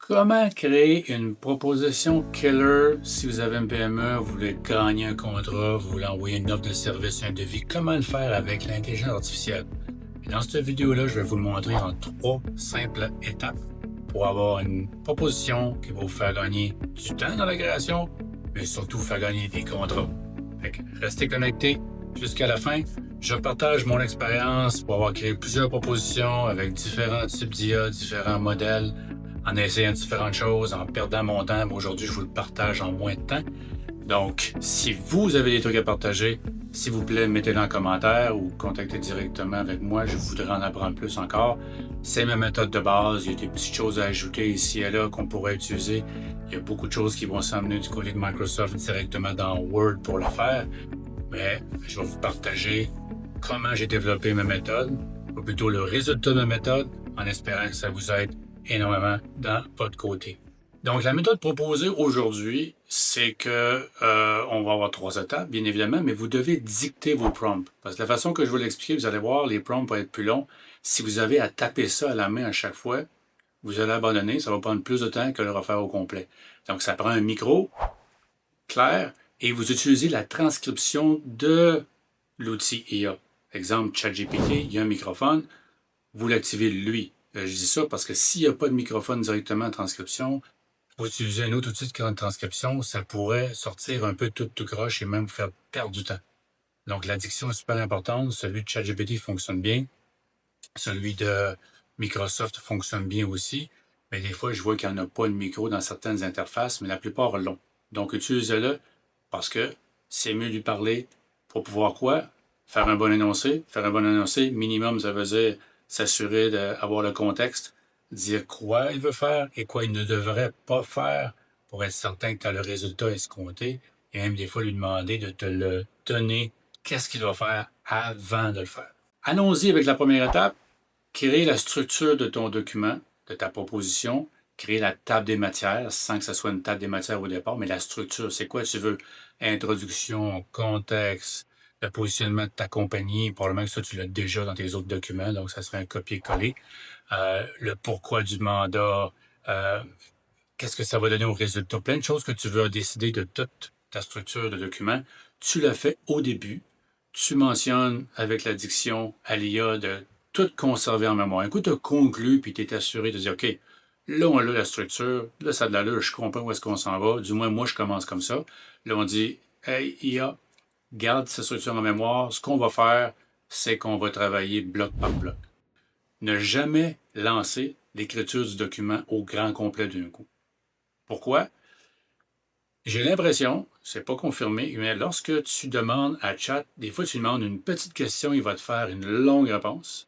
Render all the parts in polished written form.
Comment créer une proposition killer si vous avez une PME, vous voulez gagner un contrat, vous voulez envoyer une offre de service, un devis? Comment le faire avec l'intelligence artificielle? Et dans cette vidéo-là, je vais vous le montrer en 3 simples étapes pour avoir une proposition qui va vous faire gagner du temps dans la création, mais surtout vous faire gagner des contrats. Fait que restez connectés jusqu'à la fin. Je partage mon expérience pour avoir créé plusieurs propositions avec différents types d'IA, différents modèles, en essayant différentes choses, en perdant mon temps. Mais aujourd'hui, je vous le partage en moins de temps. Donc, si vous avez des trucs à partager, s'il vous plaît, mettez-le en commentaire ou contactez directement avec moi. Je voudrais en apprendre plus encore. C'est ma méthode de base. Il y a des petites choses à ajouter ici et là qu'on pourrait utiliser. Il y a beaucoup de choses qui vont s'emmener du côté de Microsoft directement dans Word pour le faire. Mais je vais vous partager comment j'ai développé ma méthode, ou plutôt le résultat de ma méthode, en espérant que ça vous aide énormément dans votre côté. Donc, la méthode proposée aujourd'hui, c'est que on va avoir 3 étapes, bien évidemment, mais vous devez dicter vos prompts. Parce que la façon que je vais l'expliquer, vous allez voir, les prompts vont être plus longs. Si vous avez à taper ça à la main à chaque fois, vous allez abandonner. Ça va prendre plus de temps que le refaire au complet. Donc, ça prend un micro clair et vous utilisez la transcription de l'outil IA. Exemple, ChatGPT, il y a un microphone, vous l'activez lui. Je dis ça parce que s'il n'y a pas de microphone directement en transcription, vous utilisez un autre outil de transcription, ça pourrait sortir un peu tout croche et même vous faire perdre du temps. Donc, la diction est super importante. Celui de ChatGPT fonctionne bien. Celui de Microsoft fonctionne bien aussi. Mais des fois, je vois qu'il n'y en a pas de micro dans certaines interfaces, mais la plupart l'ont. Donc, utilisez-le parce que c'est mieux de lui parler pour pouvoir quoi? Faire un bon énoncé. Faire un bon énoncé, minimum, ça veut dire s'assurer d'avoir le contexte, dire quoi il veut faire et quoi il ne devrait pas faire pour être certain que tu as le résultat escompté et même des fois lui demander de te le donner, qu'est-ce qu'il va faire avant de le faire. Allons-y avec la première étape, créer la structure de ton document, de ta proposition, créer la table des matières, sans que ce soit une table des matières au départ, mais la structure, c'est quoi tu veux? Introduction, contexte, le positionnement de ta compagnie, probablement que ça, tu l'as déjà dans tes autres documents, donc ça serait un copier-coller. Le pourquoi du mandat, qu'est-ce que ça va donner au résultat, plein de choses que tu veux décider de toute ta structure de document, tu le fais au début, tu mentionnes avec la diction à l'IA de tout conserver en mémoire. Un coup, tu as conclu, puis tu es assuré de dire, OK, là, on a la structure, là, ça a de l'allure, je comprends où est-ce qu'on s'en va, du moins, moi, je commence comme ça. Là, on dit, hey, IA, garde cette structure en mémoire. Ce qu'on va faire, c'est qu'on va travailler bloc par bloc. Ne jamais lancer l'écriture du document au grand complet d'un coup. Pourquoi? J'ai l'impression, c'est pas confirmé, mais lorsque tu demandes à Chat, des fois tu lui demandes une petite question, il va te faire une longue réponse.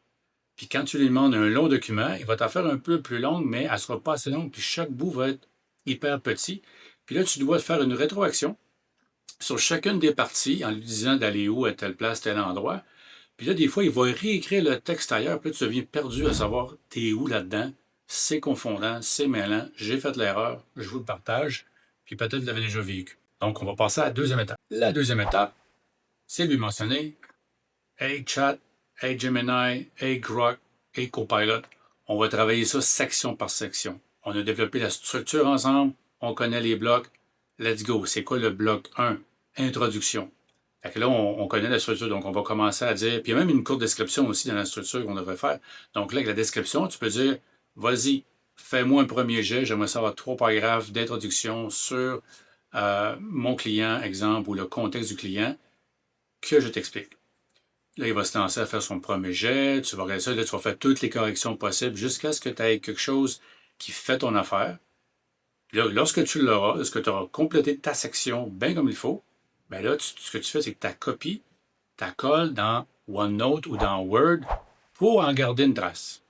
Puis quand tu lui demandes un long document, il va t'en faire un peu plus longue, mais elle sera pas assez longue, puis chaque bout va être hyper petit. Puis là, tu dois faire une rétroaction sur chacune des parties en lui disant d'aller où, à telle place, tel endroit. Puis là, des fois, il va réécrire le texte ailleurs, puis là, tu deviens perdu à savoir t'es où là-dedans. C'est confondant, c'est mêlant, j'ai fait l'erreur, je vous le partage, puis peut-être vous l'avez déjà vécu. Donc, on va passer à la deuxième étape. La deuxième étape, c'est de lui mentionner Hey Chat, Hey Gemini, Hey Grok, Hey Copilot. On va travailler ça section par section. On a développé la structure ensemble, on connaît les blocs. Let's go. C'est quoi le bloc 1? Introduction. Fait que là, on connaît la structure, donc on va commencer à dire, puis il y a même une courte description aussi dans la structure qu'on devrait faire. Donc là, avec la description, tu peux dire, vas-y, fais-moi un premier jet, j'aimerais savoir 3 paragraphes d'introduction sur mon client, exemple, ou le contexte du client, que je t'explique. Là, il va se lancer à faire son premier jet, tu vas regarder ça, là, tu vas faire toutes les corrections possibles jusqu'à ce que tu aies quelque chose qui fait ton affaire. Là, lorsque tu l'auras, lorsque tu auras complété ta section bien comme il faut, bien là, ce que tu fais, c'est que tu copies, tu colles dans OneNote ou dans Word pour en garder une trace.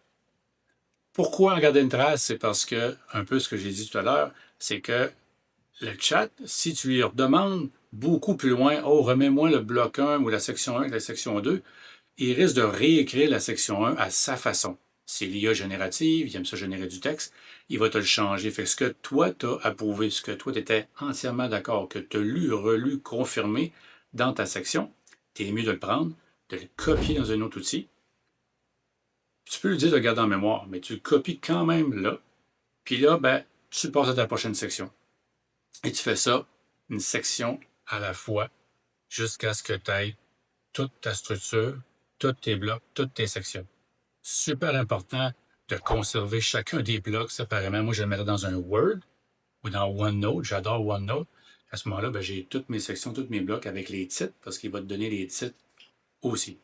Pourquoi en garder une trace? C'est parce que, un peu ce que j'ai dit tout à l'heure, c'est que le chat, si tu lui demandes beaucoup plus loin, oh, remets-moi le bloc 1 ou la section 1 avec la section 2, il risque de réécrire la section 1 à sa façon. C'est l'IA générative, il aime ça générer du texte, il va te le changer. Fait que ce que toi, tu as approuvé, ce que toi, tu étais entièrement d'accord, que tu as lu, relu, confirmé dans ta section, tu es mieux de le prendre, de le copier dans un autre outil. Tu peux lui dire de le garder en mémoire, mais tu le copies quand même là. Puis là, ben, tu passes à ta prochaine section. Et tu fais ça, une section à la fois, jusqu'à ce que tu aies toute ta structure, tous tes blocs, toutes tes sections. Super important de conserver chacun des blocs séparément. Moi, je le mettrais dans un Word ou dans OneNote. J'adore OneNote. À ce moment-là, j'ai toutes mes sections, tous mes blocs avec les titres, parce qu'il va te donner les titres aussi.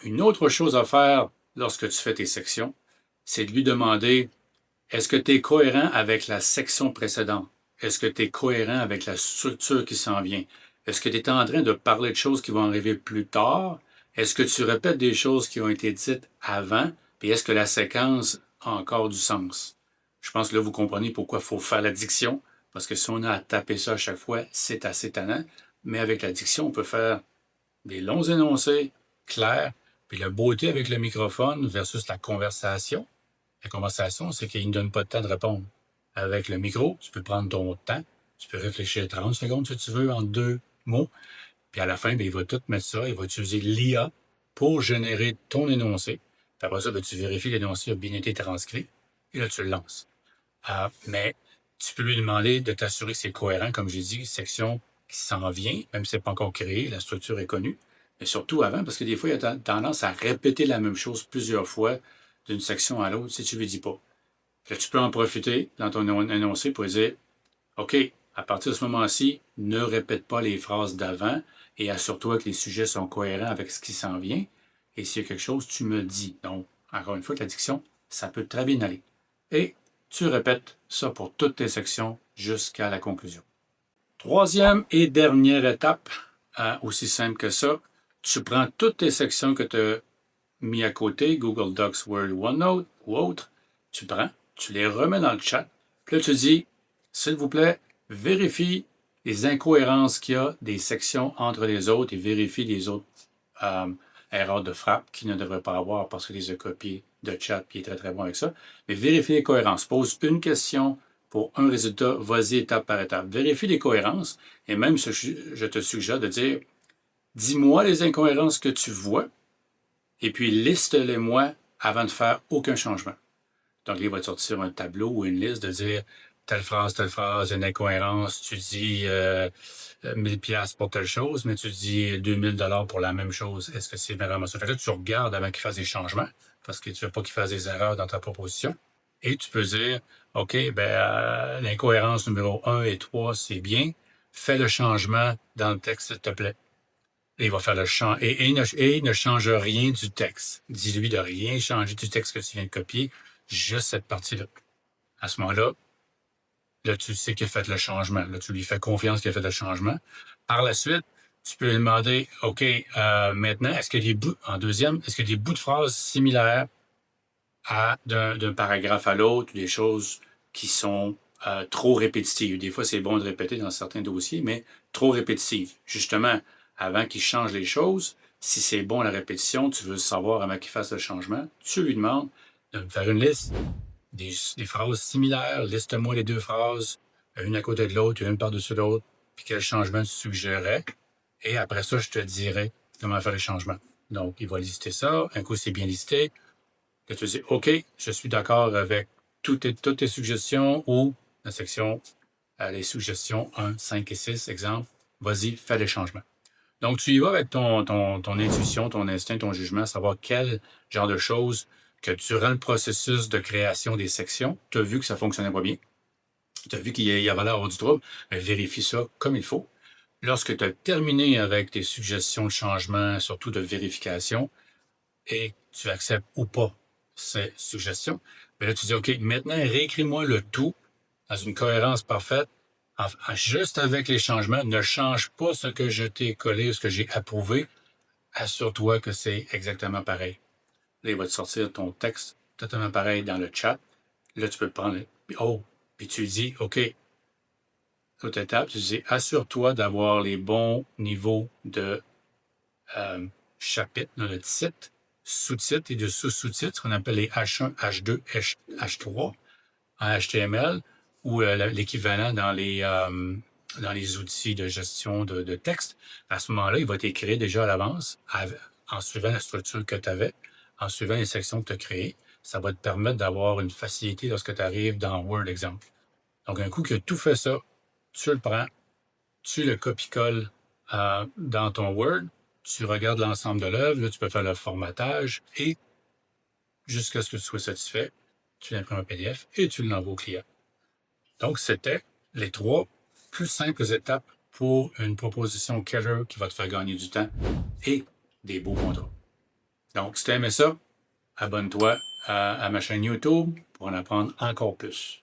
Une autre chose à faire lorsque tu fais tes sections, c'est de lui demander, est-ce que tu es cohérent avec la section précédente? Est-ce que tu es cohérent avec la structure qui s'en vient? Est-ce que tu es en train de parler de choses qui vont arriver plus tard? Est-ce que tu répètes des choses qui ont été dites avant? Puis est-ce que la séquence a encore du sens? Je pense que là, vous comprenez pourquoi il faut faire la diction, parce que si on a à taper ça à chaque fois, c'est assez tannant. Mais avec la diction, on peut faire des longs énoncés clairs. Puis la beauté avec le microphone versus la conversation, c'est qu'il ne donne pas de temps de répondre. Avec le micro, tu peux prendre ton temps, tu peux réfléchir 30 secondes si tu veux en 2 mots, puis à la fin, il va tout mettre ça, il va utiliser l'IA pour générer ton énoncé. Puis après ça, tu vérifies que l'énoncé a bien été transcrit, et là, tu le lances. Mais tu peux lui demander de t'assurer que c'est cohérent, comme j'ai dit, section qui s'en vient, même si ce n'est pas encore créé, la structure est connue, mais surtout avant, parce que des fois, il y a tendance à répéter la même chose plusieurs fois d'une section à l'autre si tu ne lui dis pas. Là, tu peux en profiter dans ton énoncé pour dire, OK, à partir de ce moment-ci, ne répète pas les phrases d'avant et assure-toi que les sujets sont cohérents avec ce qui s'en vient. Et s'il y a quelque chose, tu me le dis. Donc, encore une fois, que la diction, ça peut très bien aller. Et tu répètes ça pour toutes tes sections jusqu'à la conclusion. Troisième et dernière étape, aussi simple que ça, tu prends toutes tes sections que tu as mis à côté, Google Docs, Word, OneNote ou autre, tu prends, tu les remets dans le chat, puis là tu dis, s'il vous plaît, vérifie les incohérences qu'il y a des sections entre les autres et vérifie les autres erreurs de frappe qu'il ne devrait pas avoir parce que les a copiées de chat puis il est très très bon avec ça. Mais vérifie les cohérences. Pose une question pour un résultat, vas-y étape par étape. Vérifie les cohérences et même je te suggère de dire, dis-moi les incohérences que tu vois et puis liste-les-moi avant de faire aucun changement. Donc, il va te sortir un tableau ou une liste de dire telle phrase, une incohérence, tu dis 1000$ pour telle chose, mais tu dis 2000$ pour la même chose. Est-ce que c'est vraiment ça? Fait que là, tu regardes avant qu'il fasse des changements, parce que tu ne veux pas qu'il fasse des erreurs dans ta proposition. Et tu peux dire, OK, l'incohérence numéro 1 et 3, c'est bien. Fais le changement dans le texte, s'il te plaît. Et il va faire le changement. Et il ne change rien du texte. Dis-lui de rien changer du texte que tu viens de copier, juste cette partie-là. À ce moment-là, là, tu sais qu'il a fait le changement. Là, tu lui fais confiance qu'il a fait le changement. Par la suite, tu peux lui demander, OK, maintenant, est-ce qu'il y a des bouts, en deuxième, est-ce qu'il y a des bouts de phrases similaires d'un paragraphe à l'autre, des choses qui sont trop répétitives. Des fois, c'est bon de répéter dans certains dossiers, mais trop répétitives. Justement, avant qu'il change les choses, si c'est bon la répétition, tu veux savoir avant qu'il fasse le changement, tu lui demandes de me faire une liste des phrases similaires. Liste-moi les 2 phrases, une à côté de l'autre, une par-dessus l'autre, puis quel changement tu suggérerais. Et après ça, je te dirai comment faire les changements. Donc, il va lister ça. Un coup, c'est bien listé. Là, tu dis, OK, je suis d'accord avec toutes tes suggestions ou la section, les suggestions 1, 5 et 6, exemple. Vas-y, fais les changements. Donc, tu y vas avec ton intuition, ton instinct, ton jugement, savoir quel genre de choses que durant le processus de création des sections, tu as vu que ça ne fonctionnait pas bien. Tu as vu qu'il y avait l'air du trouble, mais vérifie ça comme il faut. Lorsque tu as terminé avec tes suggestions de changement, surtout de vérification, et tu acceptes ou pas ces suggestions, bien là, tu dis, OK, maintenant, réécris-moi le tout dans une cohérence parfaite, juste avec les changements. Ne change pas ce que je t'ai collé ou ce que j'ai approuvé. Assure-toi que c'est exactement pareil. Là, il va te sortir ton texte totalement pareil dans le chat. Là, tu peux prendre, puis tu dis, OK, l'autre étape, tu dis, assure-toi d'avoir les bons niveaux de chapitre dans le titre, sous-titres et de sous-sous-titres, qu'on appelle les H1, H2, H3 en HTML, ou l'équivalent dans les outils de gestion de texte. À ce moment-là, il va t'écrire déjà à l'avance, en suivant la structure que tu avais, en suivant les sections que tu as créées. Ça va te permettre d'avoir une facilité lorsque tu arrives dans Word, exemple. Donc, un coup que tout fait ça, tu le prends, tu le copies-colles dans ton Word, tu regardes l'ensemble de l'œuvre, là, tu peux faire le formatage et jusqu'à ce que tu sois satisfait, tu l'imprimes en PDF et tu l'envoies au client. Donc, c'était les 3 plus simples étapes pour une proposition killer qui va te faire gagner du temps et des beaux contrats. Donc, si tu aimé ça, abonne-toi à ma chaîne YouTube pour en apprendre encore plus.